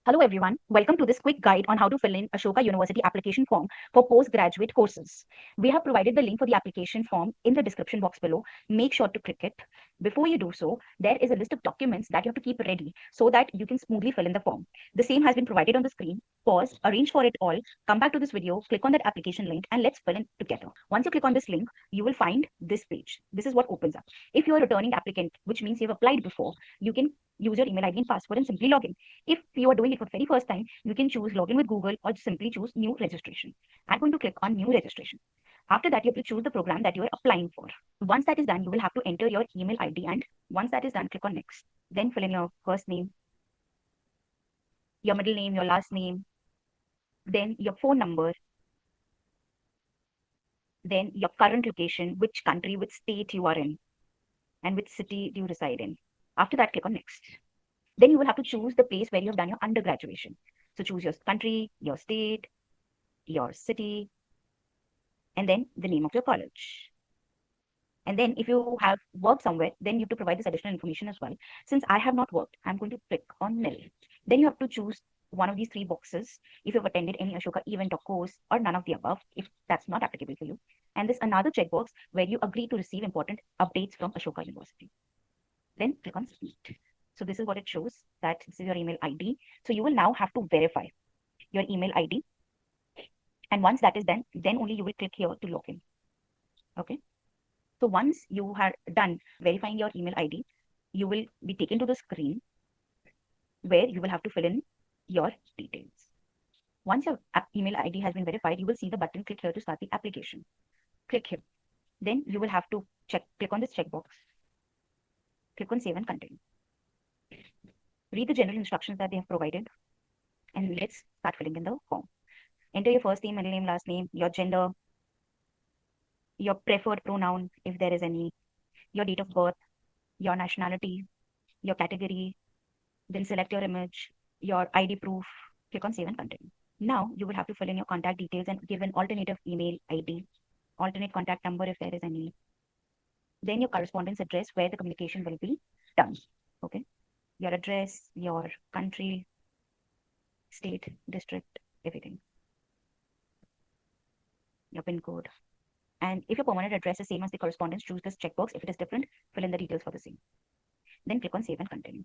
Hello everyone, welcome to this quick guide on how to fill in Ashoka University application form for postgraduate courses. We have provided the link for the application form in the description box below. Make sure to click it. Before you do so, there is a list of documents that you have to keep ready so that you can smoothly fill in the form. The same has been provided on the screen. Pause, arrange for it all, come back to this video, click on that application link and let's fill in together. Once you click on this link, you will find this page. This is what opens up. If you are a returning applicant, which means you've applied before, you can use your email ID and password and simply log in. If you are doing it for the very first time, you can choose login with Google or simply choose new registration. I'm going to click on new registration. After that, you have to choose the program that you are applying for. Once that is done, you will have to enter your email ID, and once that is done, click on next. Then fill in your first name, your middle name, your last name, then your phone number, then your current location, which country, which state you are in, and which city do you reside in. After that, click on next. Then you will have to choose the place where you have done your undergraduation. So choose your country, your state, your city, and then the name of your college. And then if you have worked somewhere, then you have to provide this additional information as well. Since I have not worked, I'm going to click on nil. Then you have to choose one of these three boxes if you've attended any Ashoka event or course or none of the above, if that's not applicable for you. And there's another checkbox where you agree to receive important updates from Ashoka University. Then click on submit. So this is what it shows, that this is your email ID. So you will now have to verify your email ID. And once that is done, then only you will click here to log in. Okay. So once you have done verifying your email ID, you will be taken to the screen where you will have to fill in your details. Once your email ID has been verified, you will see the button, click here to start the application. Click here. Then you will have to click on this checkbox, click on save and continue. Read the general instructions that they have provided, and let's start filling in the form. Enter your first name, middle name, last name, your gender, your preferred pronoun, if there is any, your date of birth, your nationality, your category, then select your image, your ID proof, click on save and continue. Now you will have to fill in your contact details and give an alternative email ID, alternate contact number if there is any, then your correspondence address where the communication will be done. Okay, your address, your country, state, district, everything, your PIN code. And if your permanent address is same as the correspondence, choose this checkbox. If it is different, fill in the details for the same. Then click on save and continue.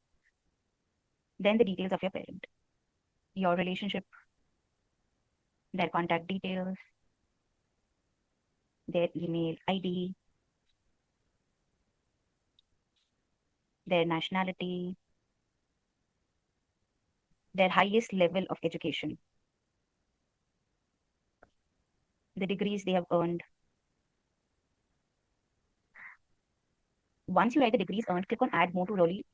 Then the details of your parent, your relationship, their contact details, their email ID, their nationality, their highest level of education, the degrees they have earned. Once you write the degrees earned, click on add more to really,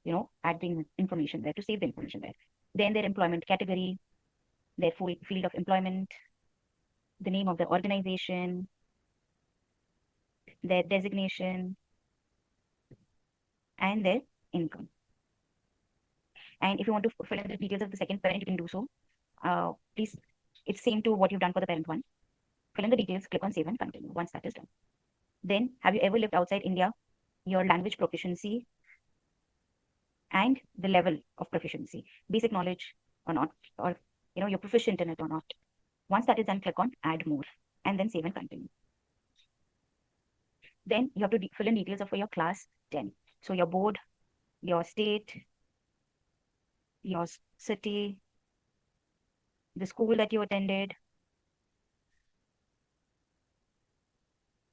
add the information there, to save the information there. Then their employment category, their full field of employment, the name of the organization, their designation, and their income. And if you want to fill in the details of the second parent, you can do so. Please, it's same to what you've done for the parent one. Fill in the details, click on save and continue once that is done. Then, have you ever lived outside India? Your language proficiency and the level of proficiency, basic knowledge or not, or you're proficient in it or not. Once that is done, click on add more and then save and continue. Then you have to fill in details of your class 10. So your board, your state, your city, the school that you attended,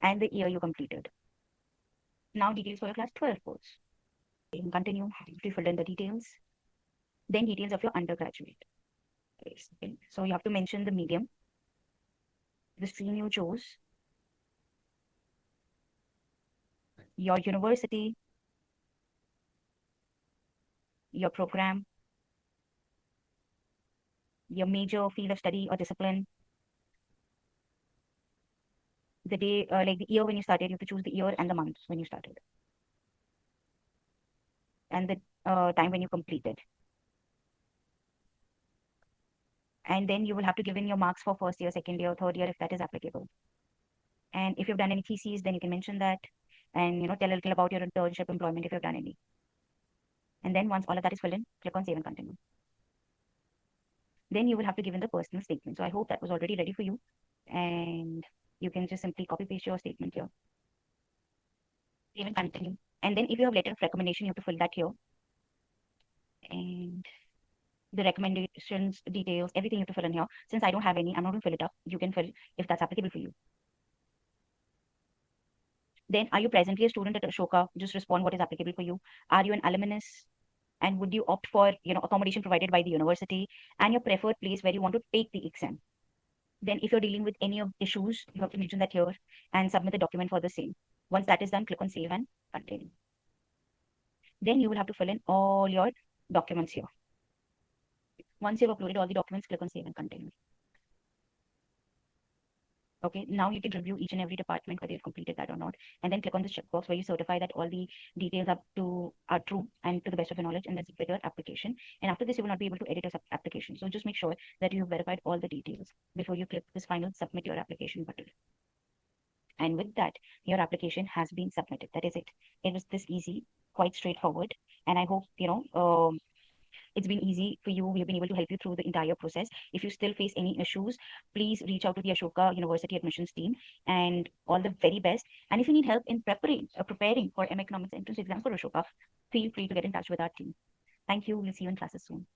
and the year you completed. Now details for your class 12 course. You can continue to fill in the details. Then details of your undergraduate. Okay. So you have to mention the medium, the stream you chose, your university, your program, your major, field of study or discipline, the day, like the year when you started, you have to choose the year and the month when you started, and the time when you completed. And then you will have to give in your marks for first year, second year, third year, if that is applicable. And if you've done any theses, then you can mention that, and tell a little about your internship employment if you've done any. And then once all of that is filled in, click on save and continue. Then you will have to give in the personal statement. So I hope that was already ready for you. And you can just simply copy paste your statement here. Save and continue. And then if you have letter of recommendation, you have to fill that here. And the recommendations, details, everything you have to fill in here. Since I don't have any, I'm not going to fill it up. You can fill if that's applicable for you. Then, are you presently a student at Ashoka? Just respond what is applicable for you. Are you an alumnus? And would you opt for accommodation provided by the university and your preferred place where you want to take the exam? Then, if you're dealing with any of issues, you have to mention that here and submit the document for the same. Once that is done, click on save and continue. Then you will have to fill in all your documents here. Once you've uploaded all the documents, click on save and continue. Okay, now you can review each and every department whether you've completed that or not, and then click on this checkbox where you certify that all the details are true and to the best of your knowledge, and that's your application. And after this, you will not be able to edit your application. So just make sure that you have verified all the details before you click this final submit your application button. And with that, your application has been submitted. That is it. It was this easy, quite straightforward, and I hope it's been easy for you. We have been able to help you through the entire process. If you still face any issues, please reach out to the Ashoka University admissions team, and all the very best. And if you need help in preparing for M Economics entrance exam for Ashoka, feel free to get in touch with our team. Thank you. We'll see you in classes soon.